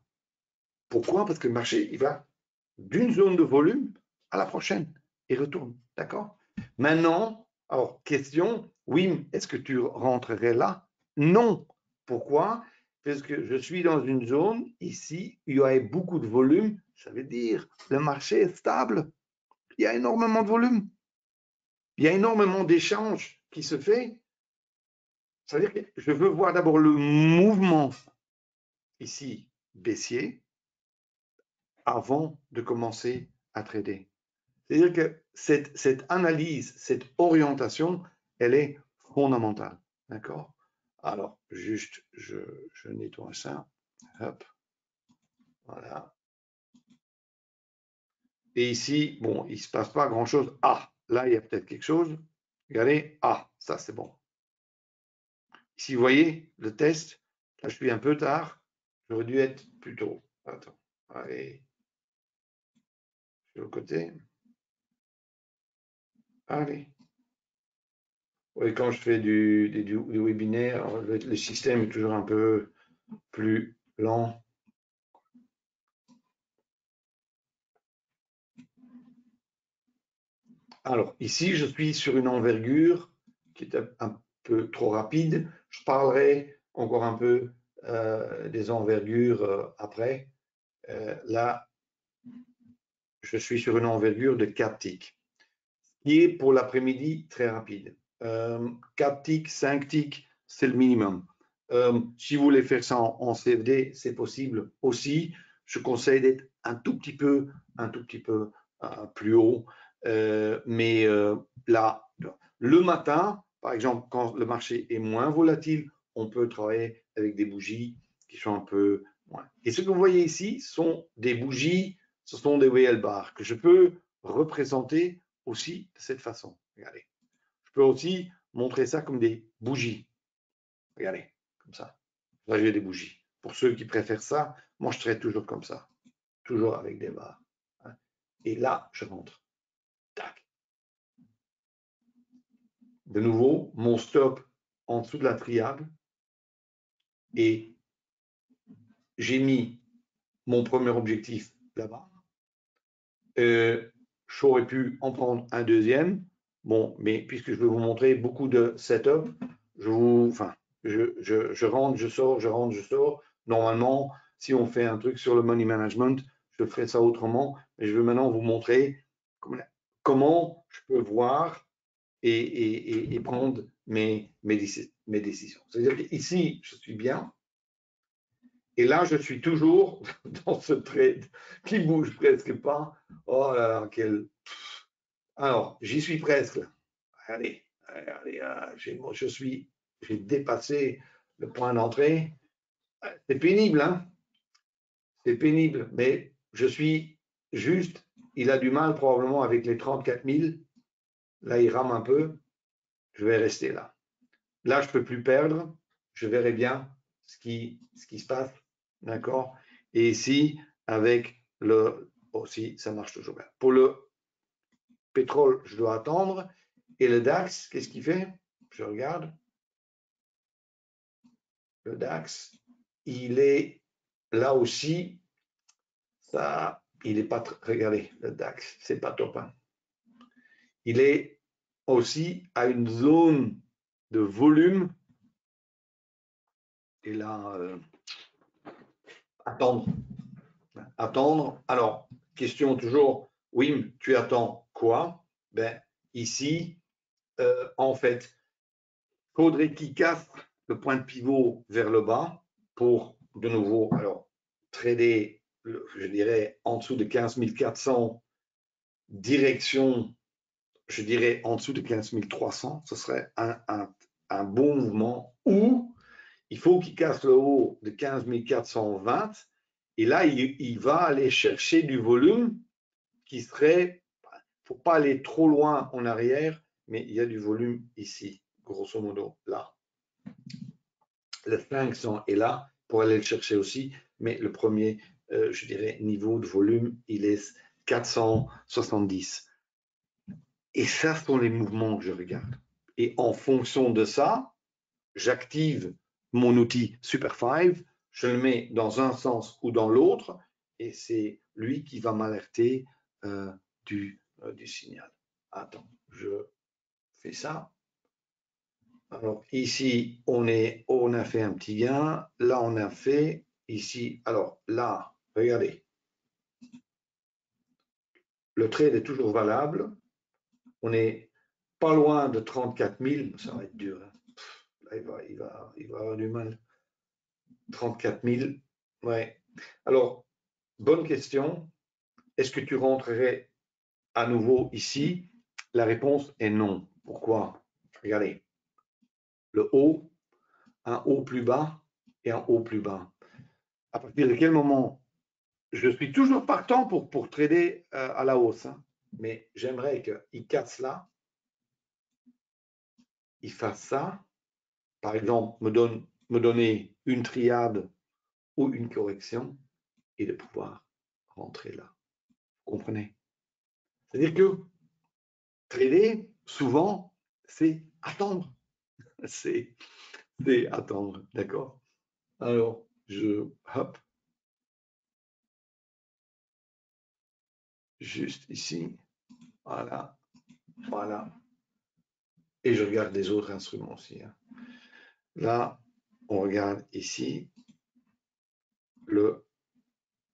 Pourquoi? Parce que le marché, il va d'une zone de volume à la prochaine et retourne. D'accord? Maintenant, alors, question, oui, est-ce que tu rentrerais là? Non. Pourquoi? Parce que je suis dans une zone ici où il y a beaucoup de volume. Ça veut dire le marché est stable. Il y a énormément de volume. Il y a énormément d'échanges qui se fait. Ça veut dire que je veux voir d'abord le mouvement ici baissier avant de commencer à trader. C'est-à-dire que cette analyse, cette orientation, elle est fondamentale. D'accord? Alors, juste, je nettoie ça. Hop. Voilà. Et ici, bon, il ne se passe pas grand-chose. Ah, là, il y a peut-être quelque chose. Regardez. Ah, ça, c'est bon. Ici, vous voyez, le test. Là, je suis un peu tard. J'aurais dû être plus tôt. Attends. Allez. Sur le côté. Allez. Oui, quand je fais du webinaire, le système est toujours un peu plus lent. Alors, ici, je suis sur une envergure qui est un peu trop rapide. Je parlerai encore un peu des envergures après. Là, je suis sur une envergure de 4 ticks, qui est pour l'après-midi très rapide. 4 ticks, 5 ticks, c'est le minimum. Si vous voulez faire ça en CFD, c'est possible aussi. Je conseille d'être un tout petit peu plus haut. Mais là, le matin, par exemple, quand le marché est moins volatile, on peut travailler avec des bougies qui sont un peu moins. Et ce que vous voyez ici sont des bougies, ce sont des whale bars que je peux représenter aussi de cette façon. Regardez. Je peux aussi montrer ça comme des bougies. Regardez, comme ça. Là, j'ai des bougies. Pour ceux qui préfèrent ça, moi, je traite toujours comme ça. Toujours avec des barres. Et là, je rentre. Tac. De nouveau, mon stop en dessous de la triade. Et j'ai mis mon premier objectif là-bas. J'aurais pu en prendre un deuxième. Bon, mais puisque je vais vous montrer beaucoup de setup, je rentre, je sors, je rentre, je sors. Normalement, si on fait un truc sur le money management, je ferai ça autrement. Mais je veux maintenant vous montrer comment je peux voir et prendre mes décisions. C'est-à-dire qu'ici, je suis bien. Et là, je suis toujours dans ce trade qui bouge presque pas. Oh là là, quel. Alors, j'y suis presque. Allez, allez, j'ai dépassé le point d'entrée. C'est pénible, hein? C'est pénible, mais je suis juste. Il a du mal probablement avec les 34 000. Là, il rame un peu. Je vais rester là. Là, je ne peux plus perdre. Je verrai bien ce qui se passe. D'accord? Et ici, avec le aussi, ça marche toujours bien. Pour le pétrole, je dois attendre. Et le DAX, qu'est-ce qu'il fait? Je regarde. Le DAX, il est là aussi. Ça, il n'est pas. Regardez, le DAX, c'est pas top. Hein. Il est aussi à une zone de volume. Et là, attendre. Attendre. Alors, question toujours, oui, tu attends quoi? Ben, ici, en fait, faudrait qu'il casse le point de pivot vers le bas pour, de nouveau, alors, trader, je dirais, en dessous de 15 400, direction, je dirais, en dessous de 15 300, ce serait un bon mouvement, ou il faut qu'il casse le haut de 15 420, et là, il va aller chercher du volume qui serait, il ne faut pas aller trop loin en arrière, mais il y a du volume ici, grosso modo, là. Le 500 est là pour aller le chercher aussi, mais le premier, je dirais, niveau de volume, il est 470. Et ça sont les mouvements que je regarde. Et en fonction de ça, j'active mon outil Super 5, je le mets dans un sens ou dans l'autre, et c'est lui qui va m'alerter du signal. Attends, je fais ça. Alors ici, on a fait un petit gain. Là, on a fait ici. Alors là, regardez. Le trade est toujours valable. On n'est pas loin de 34 000. Ça va être dur. Hein. Là, il va avoir du mal. 34 000. Ouais. Alors, bonne question. Est-ce que tu rentrerais à nouveau ici? La réponse est non. Pourquoi? Regardez. Le haut, un haut plus bas et un haut plus bas. À partir de quel moment je suis toujours partant pour trader à la hausse, hein, mais j'aimerais qu'il casse là, il fasse ça, par exemple, me donner une triade ou une correction et de pouvoir rentrer là. Vous comprenez? C'est-à-dire que trader, souvent, c'est attendre. C'est attendre, d'accord? Alors, hop, juste ici, voilà. Voilà. Et je regarde les autres instruments aussi. Hein. Là, on regarde ici.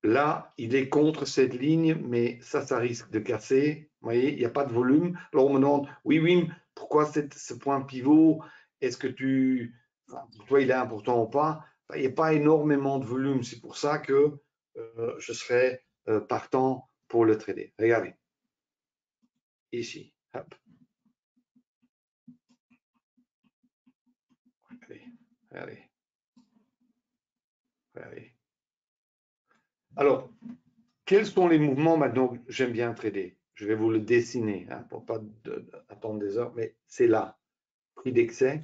Là, il est contre cette ligne, mais ça risque de casser. Vous voyez, il n'y a pas de volume. Alors on me demande, oui, Wim, pourquoi ce point pivot, est-ce que pour toi, il est important ou pas? Il n'y a pas énormément de volume. C'est pour ça que je serais partant pour le trader. Regardez. Ici. Hop. Regardez. Regardez. Alors, quels sont les mouvements maintenant que j'aime bien trader? Je vais vous le dessiner hein, pour pas attendre des heures, mais c'est là. Prix d'excès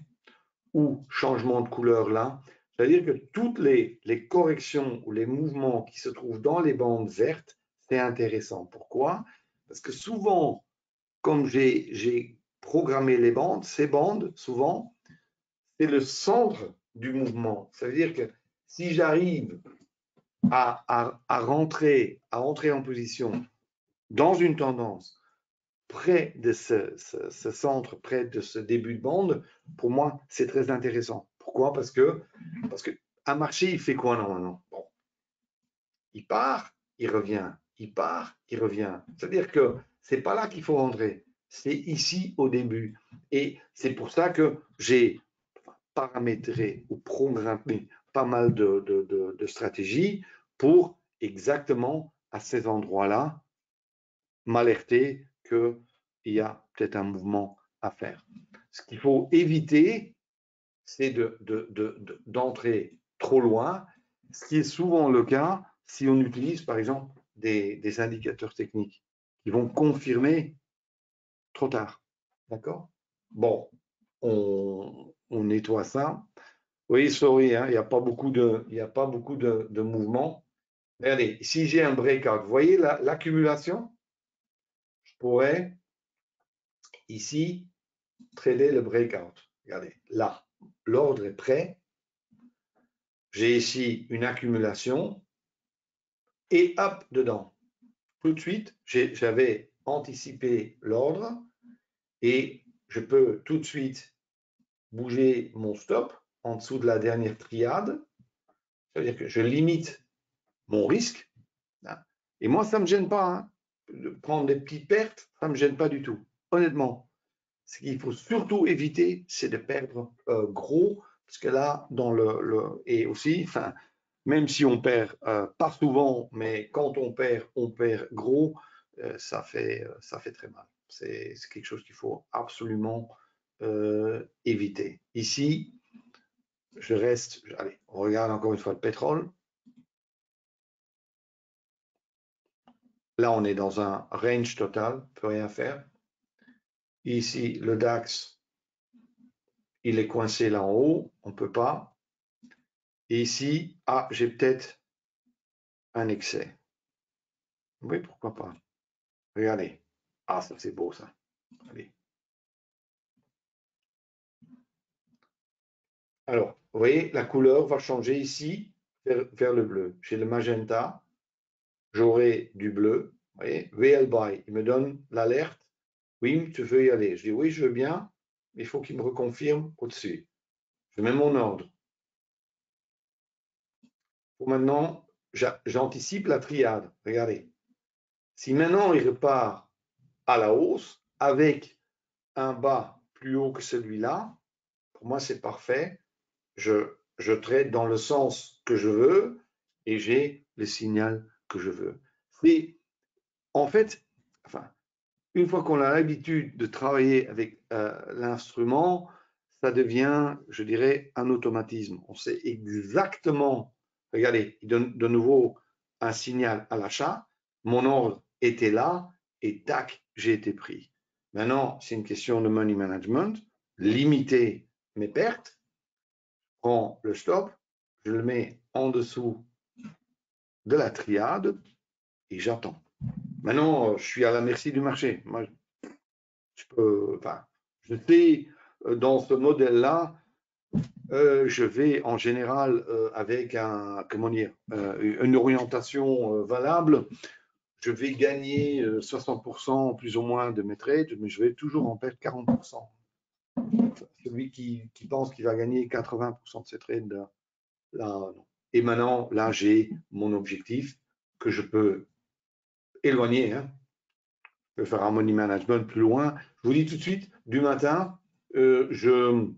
ou changement de couleur là. C'est-à-dire que toutes les corrections ou les mouvements qui se trouvent dans les bandes vertes, c'est intéressant. Pourquoi? Parce que souvent, comme j'ai programmé les bandes, ces bandes, souvent, c'est le centre du mouvement. Ça veut dire que si j'arrive à rentrer en position dans une tendance près de ce centre, près de ce début de bande, pour moi, c'est très intéressant. Pourquoi? Parce que un marché, il fait quoi normalement? Bon, il part, il revient, il part, il revient. C'est-à-dire que c'est pas là qu'il faut rentrer, c'est ici au début. Et c'est pour ça que j'ai paramétré ou programmé pas mal de stratégies pour exactement à ces endroits-là m'alerter qu'il y a peut-être un mouvement à faire. Ce qu'il faut éviter, c'est d'entrer trop loin, ce qui est souvent le cas si on utilise par exemple des indicateurs techniques qui vont confirmer trop tard. D'accord? Bon, on nettoie ça. Oui, sorry, hein, il n'y a pas beaucoup de mouvement. Regardez, si j'ai un breakout, vous voyez l'accumulation? Je pourrais ici trader le breakout. Regardez, là, l'ordre est prêt. J'ai ici une accumulation et hop, dedans. Tout de suite, j'avais anticipé l'ordre et je peux tout de suite bouger mon stop en dessous de la dernière triade. Ça veut dire que je limite mon risque. Et moi, ça ne me gêne pas. Hein. De prendre des petites pertes, ça ne me gêne pas du tout. Honnêtement, ce qu'il faut surtout éviter, c'est de perdre gros, parce que là, et aussi, enfin, même si on perd pas souvent, mais quand on perd gros, ça fait très mal. C'est quelque chose qu'il faut absolument éviter. Ici, allez, on regarde encore une fois le pétrole. Là, on est dans un range total, on ne peut rien faire. Ici, le DAX, il est coincé là en haut, on ne peut pas. Et ici, j'ai peut-être un excès. Oui, pourquoi pas. Regardez. Ah, ça c'est beau ça. Allez. Alors, vous voyez, la couleur va changer ici vers le bleu. J'ai le magenta, j'aurai du bleu. Vous voyez, VL buy, il me donne l'alerte. Oui, tu veux y aller. Je dis oui, je veux bien, mais il faut qu'il me reconfirme au-dessus. Je mets mon ordre. Pour maintenant, j'anticipe la triade. Regardez. Si maintenant il repart à la hausse avec un bas plus haut que celui-là, pour moi c'est parfait. Je trade dans le sens que je veux et j'ai le signal que je veux. Et en fait, enfin, une fois qu'on a l'habitude de travailler avec l'instrument, ça devient, je dirais, un automatisme. On sait exactement, regardez, il donne de nouveau un signal à l'achat, mon ordre était là et tac, j'ai été pris. Maintenant, c'est une question de money management, limiter mes pertes, je prends le stop, je le mets en dessous de la triade et j'attends. Maintenant, je suis à la merci du marché. Moi, je sais, dans ce modèle-là, je vais en général avec une orientation valable. je vais gagner 60% plus ou moins de mes trades, mais je vais toujours en perdre 40%. Celui qui pense qu'il va gagner 80% de ses trades, là, non. Et maintenant, là, j'ai mon objectif que je peux éloigner. Hein. Je peux faire un money management plus loin. Je vous dis tout de suite, du matin, je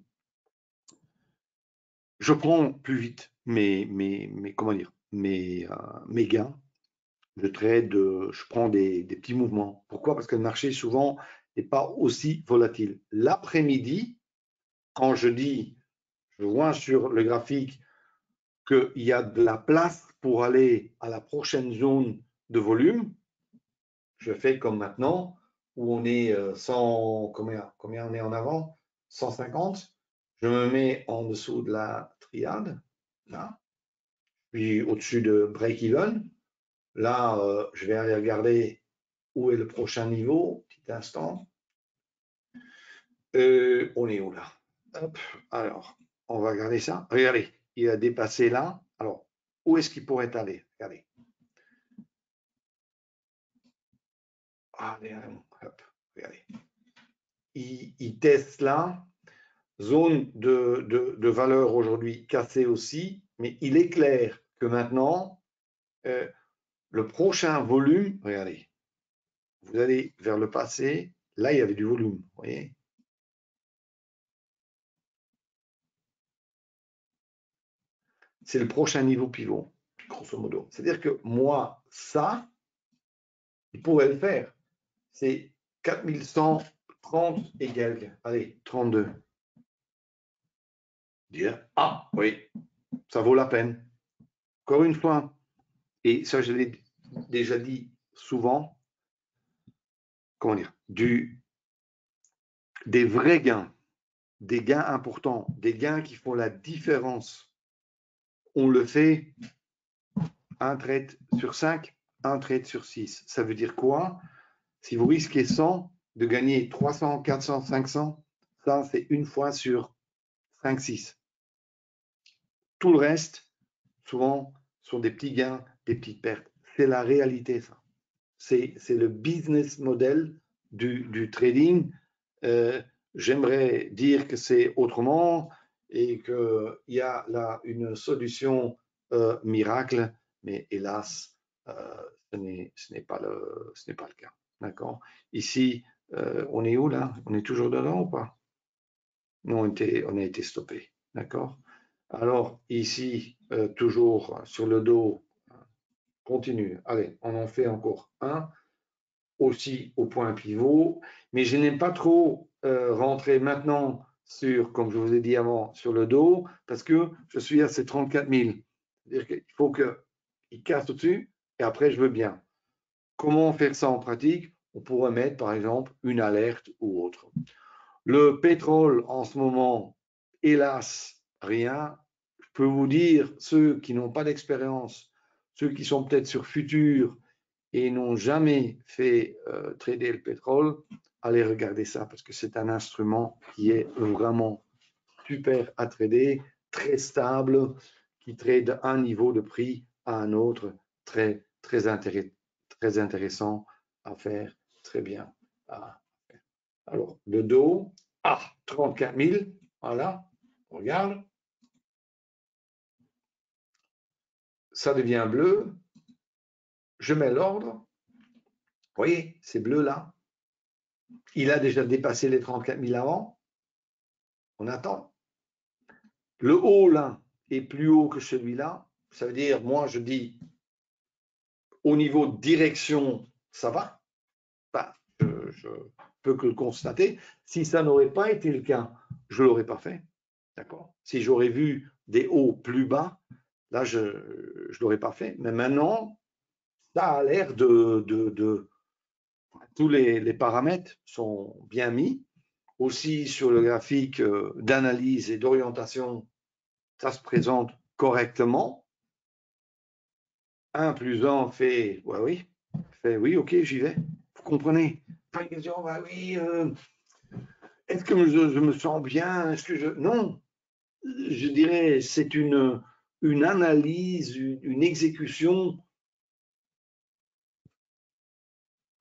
prends plus vite comment dire, mes gains. Je trade, je prends des petits mouvements. Pourquoi? Parce que le marché, souvent, n'est pas aussi volatile. L'après-midi, quand je vois sur le graphique qu'il y a de la place pour aller à la prochaine zone de volume, je fais comme maintenant, où on est 100, combien on est en avant? 150. Je me mets en dessous de la triade, là, puis au-dessus de break-even. Là, je vais aller regarder où est le prochain niveau, petit instant. On est où là? Hop, alors, on va regarder ça. Regardez, il a dépassé là. Alors, où est-ce qu'il pourrait aller? Regardez. Allez, hop, regardez. Il teste là. Zone de valeur aujourd'hui cassée aussi, mais il est clair que maintenant, le prochain volume, regardez, vous allez vers le passé, là il y avait du volume, vous voyez. C'est le prochain niveau pivot, grosso modo. C'est-à-dire que moi, ça, il pourrait le faire. C'est 4130 et quelques. Allez, 32. Dire, ah oui, ça vaut la peine. Encore une fois, et ça je l'ai déjà dit souvent, comment dire, des vrais gains, des gains importants, des gains qui font la différence. On le fait un trade sur 5, un trade sur 6. Ça veut dire quoi? Si vous risquez 100, de gagner 300, 400, 500, ça c'est une fois sur 5, 6. Tout le reste, souvent, sont des petits gains, des petites pertes. C'est la réalité, ça. C'est le business model du trading. J'aimerais dire que c'est autrement et qu'il y a là une solution miracle, mais hélas, ce n'est pas le cas. D'accord? Ici, on est où là? On est toujours dedans ou pas? Non, on a été stoppé. D'accord? Alors, ici, toujours sur le dos, continue. Allez, on en fait encore un. Aussi au point pivot, mais je n'aime pas trop rentrer maintenant sur, comme je vous ai dit avant, sur le dos, parce que je suis à ces 34 000. C'est-à-dire qu'il faut qu'il casse au-dessus, et après, je veux bien. Comment faire ça en pratique? On pourrait mettre, par exemple, une alerte ou autre. Le pétrole, en ce moment, hélas, rien. Je peux vous dire, ceux qui n'ont pas d'expérience, ceux qui sont peut-être sur futur, et n'ont jamais fait trader le pétrole, allez regarder ça parce que c'est un instrument qui est vraiment super à trader, très stable, qui trade un niveau de prix à un autre, très, très intéressant à faire, très bien à faire. Alors, le dos, 34 000, voilà, on regarde. Ça devient bleu, je mets l'ordre. Vous voyez, c'est bleu là. Il a déjà dépassé les 34 000 avant. On attend. Le haut là est plus haut que celui-là. Ça veut dire, moi je dis, au niveau de direction, ça va. Enfin, je peux que le constater. Si ça n'aurait pas été le cas, je ne l'aurais pas fait. D'accord? Si j'aurais vu des hauts plus bas, là, je ne l'aurais pas fait. Mais maintenant, ça a l'air tous les paramètres sont bien mis. Aussi sur le graphique d'analyse et d'orientation, ça se présente correctement. 1 plus 1 fait, ouais, oui, fait oui, ok, j'y vais. Vous comprenez? Pas une question, bah oui, est-ce que je me sens bien? Est-ce que je. Non, je dirais, c'est une analyse, une exécution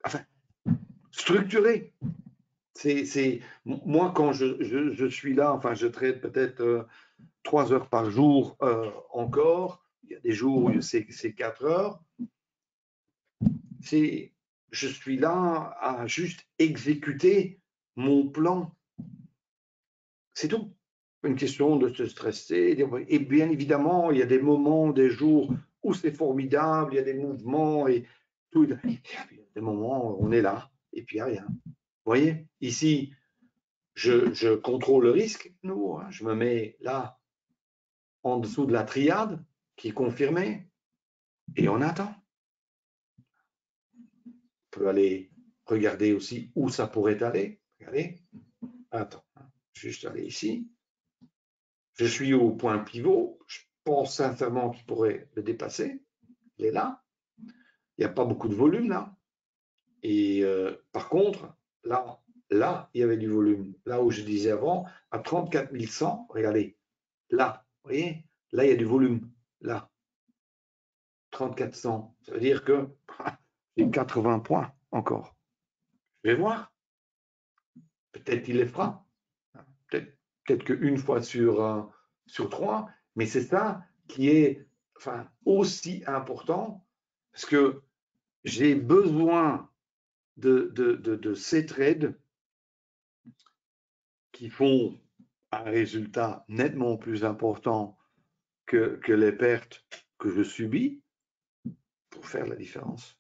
enfin, structuré. Moi, quand je suis là, enfin, je trade peut-être 3 heures par jour encore. Il y a des jours où c'est 4 heures. Je suis là à juste exécuter mon plan. C'est tout. Une question de se stresser. Et bien évidemment, il y a des moments, des jours où c'est formidable, il y a des mouvements et tout. Il y a des moments où on est là et puis il n'y a rien. Vous voyez, ici, je contrôle le risque. Nous, je me mets là, en dessous de la triade qui est confirmée et on attend. On peut aller regarder aussi où ça pourrait aller. Regardez. Attends, juste aller ici. Je suis au point pivot. Je pense sincèrement qu'il pourrait le dépasser. Il est là. Il n'y a pas beaucoup de volume là. Et par contre, là, il y avait du volume. Là où je disais avant, à 34 100, regardez, là, vous voyez, là, il y a du volume. Là, 34 100. Ça veut dire que j'ai 80 points encore. Je vais voir. Peut-être qu'il les fera. Peut-être qu'une fois sur 3. Mais c'est ça qui est aussi important parce que j'ai besoin de ces trades qui font un résultat nettement plus important que les pertes que je subis pour faire la différence.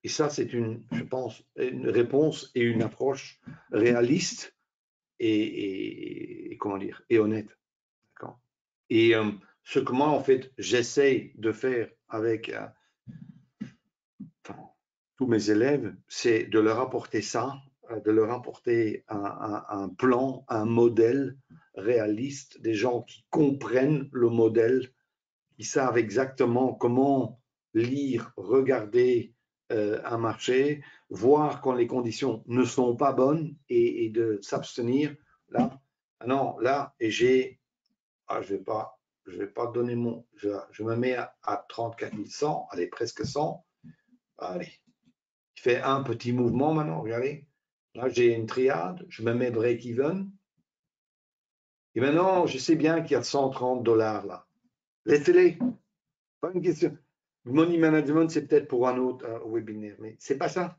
Et ça, c'est je pense, une réponse et une approche réaliste et comment dire, et honnête. D'accord. Et ce que moi, en fait, j'essaye de faire avec tous mes élèves, c'est de leur apporter ça, de leur apporter un plan, un modèle réaliste, des gens qui comprennent le modèle, qui savent exactement comment lire, regarder un marché, voir quand les conditions ne sont pas bonnes et de s'abstenir. Là, non, là, et je vais pas donner je me mets à 34 100, allez, presque 100. Allez, je fais un petit mouvement maintenant, regardez. Là, j'ai une triade, je me mets break-even. Et maintenant, je sais bien qu'il y a 130 $ là. Laissez-les. Pas une question. Money management, c'est peut-être pour un autre webinaire, mais c'est pas ça.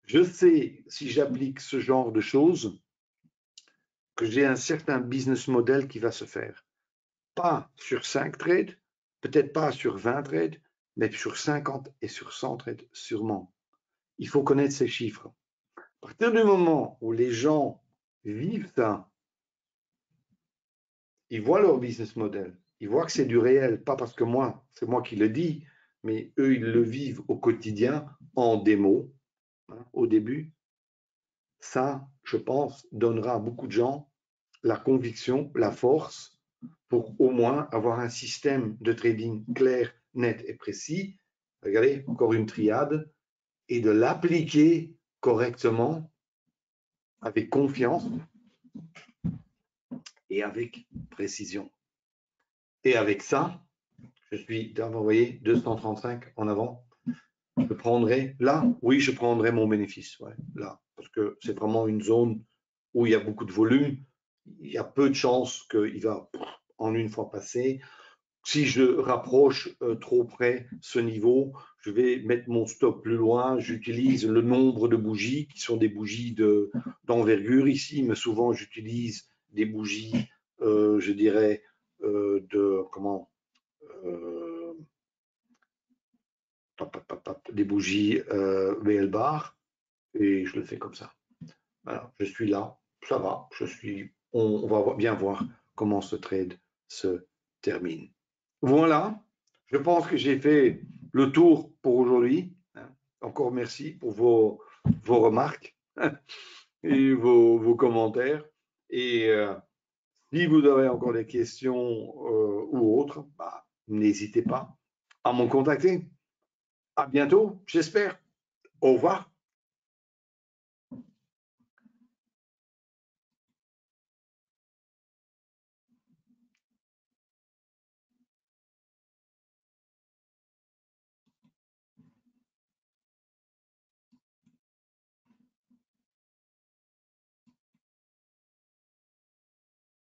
Je sais, si j'applique ce genre de choses, que j'ai un certain business model qui va se faire. Pas sur 5 trades, peut-être pas sur 20 trades, mais sur 50 et sur 100 trades, sûrement. Il faut connaître ces chiffres. À partir du moment où les gens vivent ça, ils voient leur business model, ils voient que c'est du réel, pas parce que c'est moi qui le dis, mais eux, ils le vivent au quotidien, en démo, au début. Ça, je pense, donnera à beaucoup de gens la conviction, la force, pour au moins avoir un système de trading clair, net et précis. Regardez, encore une triade, et de l'appliquer correctement, avec confiance et avec précision. Et avec ça, je suis, vous voyez, 235 en avant. Je prendrai, là, oui, je prendrai mon bénéfice, ouais, là, parce que c'est vraiment une zone où il y a beaucoup de volume. Il y a peu de chances qu'il va en une fois passer. Si je rapproche trop près ce niveau, je vais mettre mon stop plus loin. J'utilise le nombre de bougies qui sont des bougies d'envergure ici, mais souvent j'utilise des bougies, je dirais, des bougies VL bar, et je le fais comme ça. Voilà, je suis là, ça va, on va bien voir comment ce trade se termine. Voilà, je pense que j'ai fait le tour pour aujourd'hui. Encore merci pour vos remarques et vos commentaires. Et si vous avez encore des questions ou autres, n'hésitez pas à me contacter. À bientôt, j'espère. Au revoir.